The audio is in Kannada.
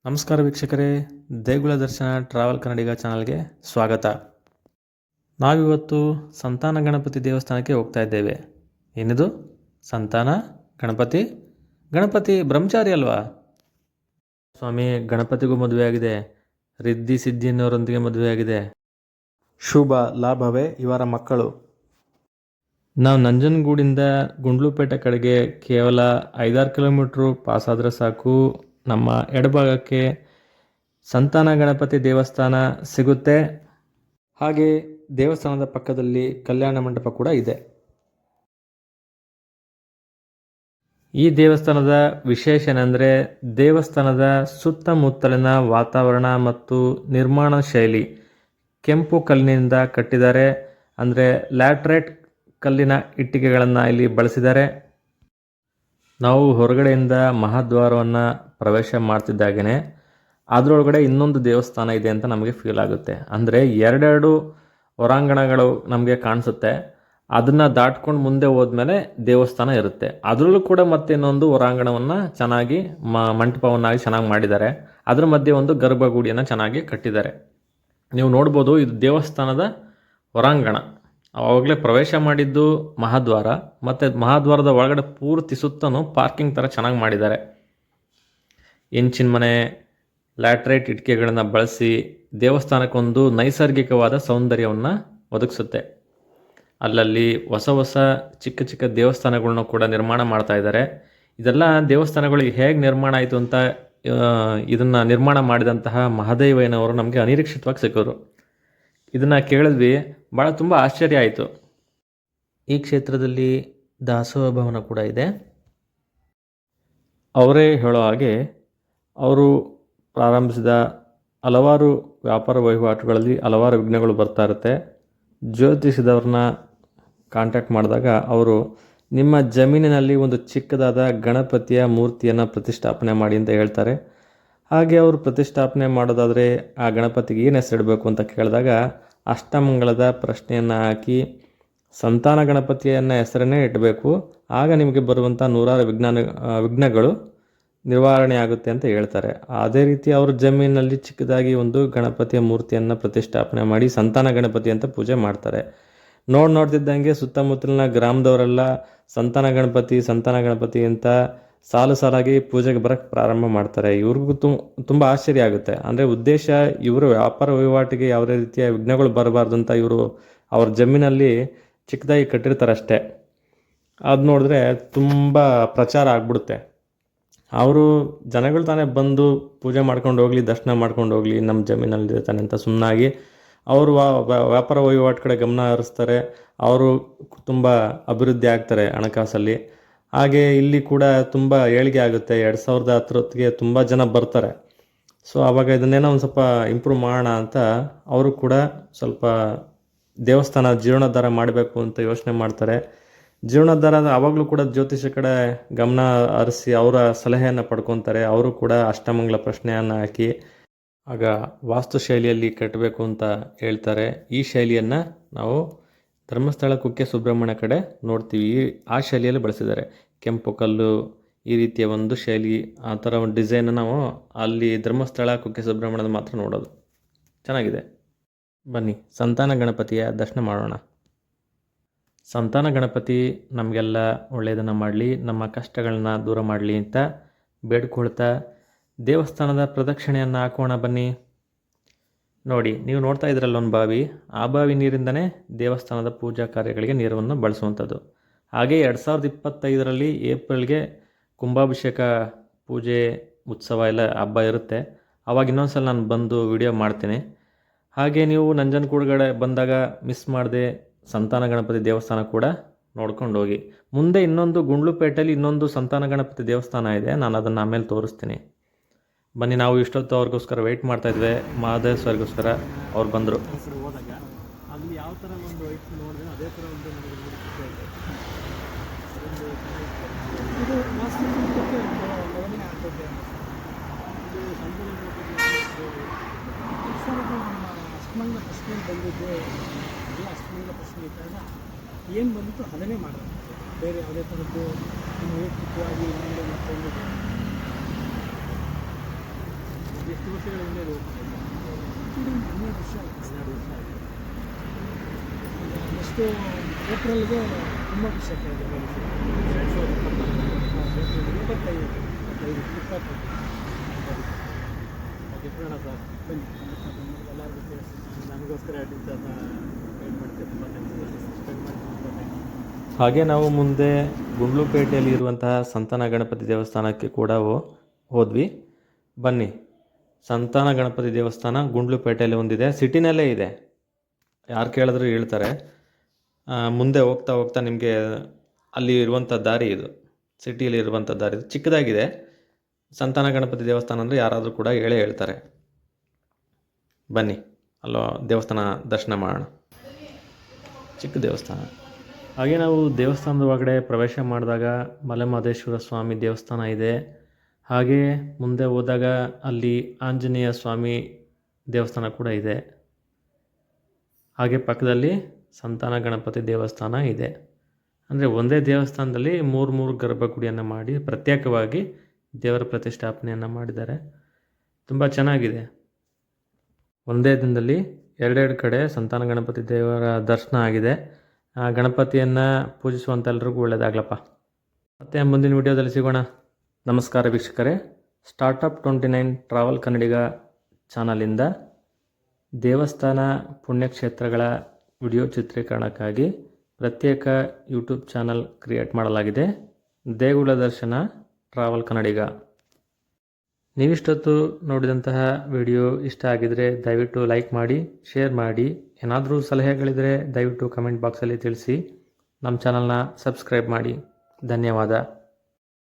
ನಮಸ್ಕಾರ ವೀಕ್ಷಕರೇ, ದೇಗುಲ ದರ್ಶನ ಟ್ರಾವೆಲ್ ಕನ್ನಡಿಗ ಚಾನಲ್ಗೆ ಸ್ವಾಗತ. ನಾವಿವತ್ತು ಸಂತಾನ ಗಣಪತಿ ದೇವಸ್ಥಾನಕ್ಕೆ ಹೋಗ್ತಾ ಇದ್ದೇವೆ. ಏನಿದು ಸಂತಾನ ಗಣಪತಿ? ಗಣಪತಿ ಬ್ರಹ್ಮಚಾರಿ ಅಲ್ವಾ? ಸ್ವಾಮಿ ಗಣಪತಿಗೂ ಮದುವೆ ಆಗಿದೆ, ರಿದ್ದಿ ಸಿದ್ದಿ ಅನ್ನೋರೊಂದಿಗೆ ಮದುವೆ ಆಗಿದೆ. ಶುಭ ಲಾಭವೇ ಇವರ ಮಕ್ಕಳು. ನಾವು ನಂಜನಗೂಡಿಂದ ಗುಂಡ್ಲುಪೇಟೆ ಕಡೆಗೆ ಕೇವಲ 5-6 ಕಿಲೋಮೀಟ್ರು ಪಾಸ್ ಆದರೆ ಸಾಕು, ನಮ್ಮ ಎಡಭಾಗಕ್ಕೆ ಸಂತಾನ ಗಣಪತಿ ದೇವಸ್ಥಾನ ಸಿಗುತ್ತೆ. ಹಾಗೆ ದೇವಸ್ಥಾನದ ಪಕ್ಕದಲ್ಲಿ ಕಲ್ಯಾಣ ಮಂಟಪ ಕೂಡ ಇದೆ. ಈ ದೇವಸ್ಥಾನದ ವಿಶೇಷ ಏನೆಂದರೆ ದೇವಸ್ಥಾನದ ಸುತ್ತಮುತ್ತಲಿನ ವಾತಾವರಣ ಮತ್ತು ನಿರ್ಮಾಣ ಶೈಲಿ. ಕೆಂಪು ಕಲ್ಲಿನಿಂದ ಕಟ್ಟಿದ್ದಾರೆ, ಅಂದರೆ ಲ್ಯಾಟ್ರೈಟ್ ಕಲ್ಲಿನ ಇಟ್ಟಿಗೆಗಳನ್ನು ಇಲ್ಲಿ ಬಳಸಿದ್ದಾರೆ. ನಾವು ಹೊರಗಡೆಯಿಂದ ಮಹಾದ್ವಾರವನ್ನು ಪ್ರವೇಶ ಮಾಡ್ತಿದ್ದಾಗೇ ಅದರೊಳಗಡೆ ಇನ್ನೊಂದು ದೇವಸ್ಥಾನ ಇದೆ ಅಂತ ನಮಗೆ ಫೀಲ್ ಆಗುತ್ತೆ. ಅಂದರೆ ಎರಡೆರಡು ಹೊರಾಂಗಣಗಳು ನಮಗೆ ಕಾಣಿಸುತ್ತೆ. ಅದನ್ನು ದಾಟ್ಕೊಂಡು ಮುಂದೆ ಹೋದ್ಮೇಲೆ ದೇವಸ್ಥಾನ ಇರುತ್ತೆ. ಅದರಲ್ಲೂ ಕೂಡ ಮತ್ತೆ ಇನ್ನೊಂದು ಹೊರಾಂಗಣವನ್ನು ಚೆನ್ನಾಗಿ ಮಂಟಪವನ್ನಾಗಿ ಚೆನ್ನಾಗಿ ಮಾಡಿದ್ದಾರೆ. ಅದರ ಮಧ್ಯೆ ಒಂದು ಗರ್ಭಗುಡಿಯನ್ನು ಚೆನ್ನಾಗಿ ಕಟ್ಟಿದ್ದಾರೆ. ನೀವು ನೋಡ್ಬೋದು, ಇದು ದೇವಸ್ಥಾನದ ಹೊರಾಂಗಣ. ಆವಾಗಲೇ ಪ್ರವೇಶ ಮಾಡಿದ್ದು ಮಹಾದ್ವಾರ, ಮತ್ತು ಮಹಾದ್ವಾರದ ಒಳಗಡೆ ಪೂರ್ತಿ ಸುತ್ತಲೂ ಪಾರ್ಕಿಂಗ್ ಥರ ಚೆನ್ನಾಗಿ ಮಾಡಿದ್ದಾರೆ. ಹೆಂಚಿನ ಮನೆ, ಲ್ಯಾಟ್ರೈಟ್ ಇಟ್ಟಿಗೆಗಳನ್ನು ಬಳಸಿ ದೇವಸ್ಥಾನಕ್ಕೊಂದು ನೈಸರ್ಗಿಕವಾದ ಸೌಂದರ್ಯವನ್ನು ಒದಗಿಸುತ್ತೆ. ಅಲ್ಲಲ್ಲಿ ಹೊಸ ಹೊಸ ಚಿಕ್ಕ ಚಿಕ್ಕ ದೇವಸ್ಥಾನಗಳನ್ನ ಕೂಡ ನಿರ್ಮಾಣ ಮಾಡ್ತಾ ಇದ್ದಾರೆ. ಇದೆಲ್ಲ ದೇವಸ್ಥಾನಗಳು ಹೇಗೆ ನಿರ್ಮಾಣ ಆಯಿತು ಅಂತ ಇದನ್ನು ನಿರ್ಮಾಣ ಮಾಡಿದಂತಹ ಮಹದೇವಯ್ಯನವರು ನಮಗೆ ಅನಿರೀಕ್ಷಿತವಾಗಿ ಸಿಕ್ಕಿದ್ರು. ಇದನ್ನು ಕೇಳಿದ್ವಿ, ಭಾಳ ತುಂಬ ಆಶ್ಚರ್ಯ ಆಯಿತು. ಈ ಕ್ಷೇತ್ರದಲ್ಲಿ ದಾಸೋಹ ಭವನ ಕೂಡ ಇದೆ. ಅವರೇ ಹೇಳೋ ಹಾಗೆ ಅವರು ಪ್ರಾರಂಭಿಸಿದ ಹಲವಾರು ವ್ಯಾಪಾರ ವಹಿವಾಟುಗಳಲ್ಲಿ ಹಲವಾರು ವಿಘ್ನಗಳು ಬರ್ತಾ ಇರುತ್ತೆ. ಜ್ಯೋತಿಷದವ್ರನ್ನ ಕಾಂಟ್ಯಾಕ್ಟ್ ಮಾಡಿದಾಗ ಅವರು ನಿಮ್ಮ ಜಮೀನಿನಲ್ಲಿ ಒಂದು ಚಿಕ್ಕದಾದ ಗಣಪತಿಯ ಮೂರ್ತಿಯನ್ನು ಪ್ರತಿಷ್ಠಾಪನೆ ಮಾಡಿ ಅಂತ ಹೇಳ್ತಾರೆ. ಹಾಗೆ ಅವರು ಪ್ರತಿಷ್ಠಾಪನೆ ಮಾಡೋದಾದರೆ ಆ ಗಣಪತಿಗೆ ಏನು ಹೆಸರಿಡಬೇಕು ಅಂತ ಕೇಳಿದಾಗ ಅಷ್ಟಮಂಗಲದ ಪ್ರಶ್ನೆಯನ್ನು ಹಾಕಿ ಸಂತಾನ ಗಣಪತಿಯನ್ನು ಹೆಸರನ್ನೇ ಇಡಬೇಕು, ಆಗ ನಿಮಗೆ ಬರುವಂಥ ನೂರಾರು ವಿಘ್ನಗಳು ನಿವಾರಣೆ ಆಗುತ್ತೆ ಅಂತ ಹೇಳ್ತಾರೆ. ಅದೇ ರೀತಿ ಅವರು ಜಮೀನಲ್ಲಿ ಚಿಕ್ಕದಾಗಿ ಒಂದು ಗಣಪತಿಯ ಮೂರ್ತಿಯನ್ನು ಪ್ರತಿಷ್ಠಾಪನೆ ಮಾಡಿ ಸಂತಾನ ಗಣಪತಿ ಅಂತ ಪೂಜೆ ಮಾಡ್ತಾರೆ. ನೋಡ್ತಿದ್ದಂಗೆ ಸುತ್ತಮುತ್ತಲಿನ ಗ್ರಾಮದವರೆಲ್ಲ ಸಂತಾನ ಗಣಪತಿ ಅಂತ ಸಾಲು ಸಾಲಾಗಿ ಪೂಜೆಗೆ ಬರೋಕ್ಕೆ ಪ್ರಾರಂಭ ಮಾಡ್ತಾರೆ. ಇವ್ರಿಗೂ ತುಂಬ ಆಶ್ಚರ್ಯ ಆಗುತ್ತೆ. ಅಂದರೆ ಉದ್ದೇಶ ಇವರು ವ್ಯಾಪಾರ ವಹಿವಾಟಿಗೆ ಯಾವುದೇ ರೀತಿಯ ವಿಘ್ನಗಳು ಬರಬಾರ್ದು ಅಂತ ಇವರು ಅವ್ರ ಜಮೀನಲ್ಲಿ ಚಿಕ್ಕದಾಗಿ ಕಟ್ಟಿರ್ತಾರೆ ಅಷ್ಟೇ. ಅದು ನೋಡಿದ್ರೆ ತುಂಬ ಪ್ರಚಾರ ಆಗ್ಬಿಡುತ್ತೆ. ಅವರು ಜನಗಳು ತಾನೇ ಬಂದು ಪೂಜೆ ಮಾಡ್ಕೊಂಡು ಹೋಗಲಿ, ದರ್ಶನ ಮಾಡ್ಕೊಂಡು ಹೋಗಲಿ, ನಮ್ಮ ಜಮೀನಲ್ಲಿ ತಾನೆ ಅಂತ ಸುಮ್ಮನಾಗಿ ಅವರು ವ್ಯಾಪಾರ ವಹಿವಾಟು ಕಡೆ ಗಮನ ಹರಿಸ್ತಾರೆ. ಅವರು ತುಂಬ ಅಭಿವೃದ್ಧಿ ಆಗ್ತಾರೆ ಹಣಕಾಸಲ್ಲಿ. ಹಾಗೆ ಇಲ್ಲಿ ಕೂಡ ತುಂಬ ಏಳಿಗೆ ಆಗುತ್ತೆ. 2010 ತುಂಬ ಜನ ಬರ್ತಾರೆ. ಸೊ ಆವಾಗ ಇದನ್ನೇನೋ ಒಂದು ಸ್ವಲ್ಪ ಇಂಪ್ರೂವ್ ಮಾಡೋಣ ಅಂತ ಅವರು ಕೂಡ ಸ್ವಲ್ಪ ದೇವಸ್ಥಾನ ಜೀರ್ಣೋದ್ಧಾರ ಮಾಡಬೇಕು ಅಂತ ಯೋಚನೆ ಮಾಡ್ತಾರೆ. ಜೀರ್ಣೋದ್ಧಾರ ಆವಾಗಲೂ ಕೂಡ ಜ್ಯೋತಿಷ ಕಡೆ ಗಮನ ಹರಿಸಿ ಅವರ ಸಲಹೆಯನ್ನು ಪಡ್ಕೊತಾರೆ. ಅವರು ಕೂಡ ಅಷ್ಟಮಂಗಲ ಪ್ರಶ್ನೆಯನ್ನು ಹಾಕಿ ಆಗ ವಾಸ್ತು ಶೈಲಿಯಲ್ಲಿ ಕಟ್ಟಬೇಕು ಅಂತ ಹೇಳ್ತಾರೆ. ಈ ಶೈಲಿಯನ್ನು ನಾವು ಧರ್ಮಸ್ಥಳ ಕುಕ್ಕೆ ಸುಬ್ರಹ್ಮಣ್ಯ ಕಡೆ ನೋಡ್ತೀವಿ. ಆ ಶೈಲಿಯಲ್ಲಿ ಬಳಸಿದ್ದಾರೆ. ಕೆಂಪು ಕಲ್ಲು, ಈ ರೀತಿಯ ಒಂದು ಶೈಲಿ, ಆ ಥರ ಒಂದು ಡಿಸೈನ್ ನಾವು ಅಲ್ಲಿ ಧರ್ಮಸ್ಥಳ ಕುಕ್ಕೆ ಸುಬ್ರಹ್ಮಣ್ಯದ ಮಾತ್ರ ನೋಡೋದು. ಚೆನ್ನಾಗಿದೆ. ಬನ್ನಿ ಸಂತಾನ ಗಣಪತಿಯ ದರ್ಶನ ಮಾಡೋಣ. ಸಂತಾನ ಗಣಪತಿ ನಮಗೆಲ್ಲ ಒಳ್ಳೆಯದನ್ನು ಮಾಡಲಿ, ನಮ್ಮ ಕಷ್ಟಗಳನ್ನ ದೂರ ಮಾಡಲಿ ಅಂತ ಬೇಡ್ಕೊಳ್ತಾ ದೇವಸ್ಥಾನದ ಪ್ರದಕ್ಷಿಣೆಯನ್ನು ಹಾಕೋಣ ಬನ್ನಿ. ನೋಡಿ, ನೀವು ನೋಡ್ತಾ ಇದ್ರಲ್ಲ ಒಂದು ಬಾವಿ, ಆ ಬಾವಿ ನೀರಿಂದನೇ ದೇವಸ್ಥಾನದ ಪೂಜಾ ಕಾರ್ಯಗಳಿಗೆ ನೀರನ್ನು ಬಳಸುವಂಥದ್ದು. ಹಾಗೆ 2025 ಏಪ್ರಿಲ್ಗೆ ಕುಂಭಾಭಿಷೇಕ ಪೂಜೆ ಉತ್ಸವ ಎಲ್ಲ ಹಬ್ಬ ಇರುತ್ತೆ. ಆವಾಗ ಇನ್ನೊಂದ್ಸಲ ನಾನು ಬಂದು ವಿಡಿಯೋ ಮಾಡ್ತೀನಿ. ಹಾಗೆ ನೀವು ನಂಜನಗೂಡುಗಡೆ ಬಂದಾಗ ಮಿಸ್ ಮಾಡದೆ ಸಂತಾನ ಗಣಪತಿ ದೇವಸ್ಥಾನ ಕೂಡ ನೋಡ್ಕೊಂಡು ಹೋಗಿ. ಮುಂದೆ ಇನ್ನೊಂದು ಗುಂಡ್ಲುಪೇಟೆಯಲ್ಲಿ ಇನ್ನೊಂದು ಸಂತಾನ ಗಣಪತಿ ದೇವಸ್ಥಾನ ಇದೆ, ನಾನು ಅದನ್ನು ಆಮೇಲೆ ತೋರಿಸ್ತೀನಿ. ಬನ್ನಿ, ನಾವು ಇಷ್ಟೊತ್ತು ಅವ್ರಿಗೋಸ್ಕರ ವೆಯ್ಟ್ ಮಾಡ್ತಾಯಿದ್ವಿ, ಮಹದೇಶ್ವರಿಗೋಸ್ಕರ. ಅವ್ರು ಬಂದರು. ಹೋದಾಗ ಅಲ್ಲಿ ಯಾವ ಥರ ಒಂದು ವೈಟ್ ನೋಡಿದ್ರೆ ಅದೇ ಥರ ಒಂದು ಅಷ್ಟಮಂಗಲ ಪ್ರಶ್ನೆ ಬಂದಿದ್ದು ಎಲ್ಲ ಅಷ್ಟಮಂಗಲ ಪ್ರಶ್ನೆ ಇದ್ದಾಗ ಏನು ಬಂದಿತ್ತು ಅದನ್ನೇ ಮಾಡೋದು. ಬೇರೆ ಯಾವುದೇ ಥರದ್ದು ವೈಯಕ್ತಿಕವಾಗಿ ಮತ್ತೊಂದು ಎಷ್ಟು ವರ್ಷಗಳ ಹಿಂದೆ ಇದು ಓಪನ್ ಆಯಿತು? 12 ವರ್ಷ ಆಯಿತು. 12 ವರ್ಷ ಆಯಿತು. ನೆಕ್ಸ್ಟು ಏಪ್ರಿಲ್ಗೆ ತುಂಬ ಖುಷಿ ಆಗ್ತಾಯಿದೆ. 2025 ಓಕೆ ಬಿಡೋಣ ಸರ್. ಬನ್ನಿ ಎಲ್ಲರಿಗೂ ತಿಳಿಸಿ. ನನಗೋಸ್ಕರ ಟೀಚರ್ನ ಗೈಡ್ ಮಾಡ್ತೀವಿ. ತುಂಬ ಥ್ಯಾಂಕ್ಸ್. ಸಬ್ಸ್ಕ್ರೈಬ್ ಮಾಡಿ ತುಂಬ ಥ್ಯಾಂಕ್ಸ್. ಹಾಗೆ ನಾವು ಮುಂದೆ ಗುಂಡ್ಲುಪೇಟೆಯಲ್ಲಿ ಇರುವಂತಹ ಸಂತಾನ ಗಣಪತಿ ದೇವಸ್ಥಾನಕ್ಕೆ ಕೂಡ ಹೋದ್ವಿ. ಬನ್ನಿ, ಸಂತಾನ ಗಣಪತಿ ದೇವಸ್ಥಾನ ಗುಂಡ್ಲುಪೇಟೆಯಲ್ಲಿ ಒಂದಿದೆ, ಸಿಟಿನಲ್ಲೇ ಇದೆ. ಯಾರು ಕೇಳಿದ್ರು ಹೇಳ್ತಾರೆ. ಮುಂದೆ ಹೋಗ್ತಾ ಹೋಗ್ತಾ ನಿಮಗೆ ಅಲ್ಲಿ ಇರುವಂಥ ದಾರಿ ಇದು, ಸಿಟಿಯಲ್ಲಿ ಇರುವಂಥ ದಾರಿ ಇದು. ಚಿಕ್ಕದಾಗಿದೆ. ಸಂತಾನ ಗಣಪತಿ ದೇವಸ್ಥಾನ ಅಂದರೆ ಯಾರಾದರೂ ಕೂಡ ಹೇಳೇ ಹೇಳ್ತಾರೆ. ಬನ್ನಿ, ಅಲ್ಲೋ ದೇವಸ್ಥಾನ ದರ್ಶನ ಮಾಡೋಣ. ಚಿಕ್ಕ ದೇವಸ್ಥಾನ. ಹಾಗೆ ನಾವು ದೇವಸ್ಥಾನದ ಒಳಗಡೆ ಪ್ರವೇಶ ಮಾಡಿದಾಗ ಮಲೆಮಹದೇಶ್ವರ ಸ್ವಾಮಿ ದೇವಸ್ಥಾನ ಇದೆ. ಹಾಗೆ ಮುಂದೆ ಹೋದಾಗ ಅಲ್ಲಿ ಆಂಜನೇಯ ಸ್ವಾಮಿ ದೇವಸ್ಥಾನ ಕೂಡ ಇದೆ. ಹಾಗೆ ಪಕ್ಕದಲ್ಲಿ ಸಂತಾನ ಗಣಪತಿ ದೇವಸ್ಥಾನ ಇದೆ. ಅಂದರೆ ಒಂದೇ ದೇವಸ್ಥಾನದಲ್ಲಿ ಮೂರು ಗರ್ಭಗುಡಿಯನ್ನು ಮಾಡಿ ಪ್ರತ್ಯೇಕವಾಗಿ ದೇವರ ಪ್ರತಿಷ್ಠಾಪನೆಯನ್ನು ಮಾಡಿದ್ದಾರೆ. ತುಂಬ ಚೆನ್ನಾಗಿದೆ. ಒಂದೇ ದಿನದಲ್ಲಿ ಎರಡೆರಡು ಕಡೆ ಸಂತಾನ ಗಣಪತಿ ದೇವರ ದರ್ಶನ ಆಗಿದೆ. ಗಣಪತಿಯನ್ನು ಪೂಜಿಸುವಂಥ ಎಲ್ರಿಗೂ ಒಳ್ಳೆಯದಾಗಲಪ್ಪ. ಮತ್ತು ಮುಂದಿನ ವಿಡಿಯೋದಲ್ಲಿ ಸಿಗೋಣ. ನಮಸ್ಕಾರ ವೀಕ್ಷಕರೇ. ಸ್ಟಾರ್ಟಪ್ 29 ಟ್ರಾವೆಲ್ ಕನ್ನಡಿಗ ಚಾನಲಿಂದ ದೇವಸ್ಥಾನ ಪುಣ್ಯಕ್ಷೇತ್ರಗಳ ವಿಡಿಯೋ ಚಿತ್ರೀಕರಣಕ್ಕಾಗಿ ಪ್ರತ್ಯೇಕ ಯೂಟ್ಯೂಬ್ ಚಾನಲ್ ಕ್ರಿಯೇಟ್ ಮಾಡಲಾಗಿದೆ. ದೇಗುಲ ದರ್ಶನ ಟ್ರಾವೆಲ್ ಕನ್ನಡಿಗ. ನೀವಿಷ್ಟೊತ್ತು ನೋಡಿದಂತಹ ವಿಡಿಯೋ ಇಷ್ಟ ಆಗಿದರೆ ದಯವಿಟ್ಟು ಲೈಕ್ ಮಾಡಿ, ಶೇರ್ ಮಾಡಿ. ಏನಾದರೂ ಸಲಹೆಗಳಿದ್ದರೆ ದಯವಿಟ್ಟು ಕಮೆಂಟ್ ಬಾಕ್ಸಲ್ಲಿ ತಿಳಿಸಿ. ನಮ್ಮ ಚಾನಲ್ನ ಸಬ್ಸ್ಕ್ರೈಬ್ ಮಾಡಿ. ಧನ್ಯವಾದ.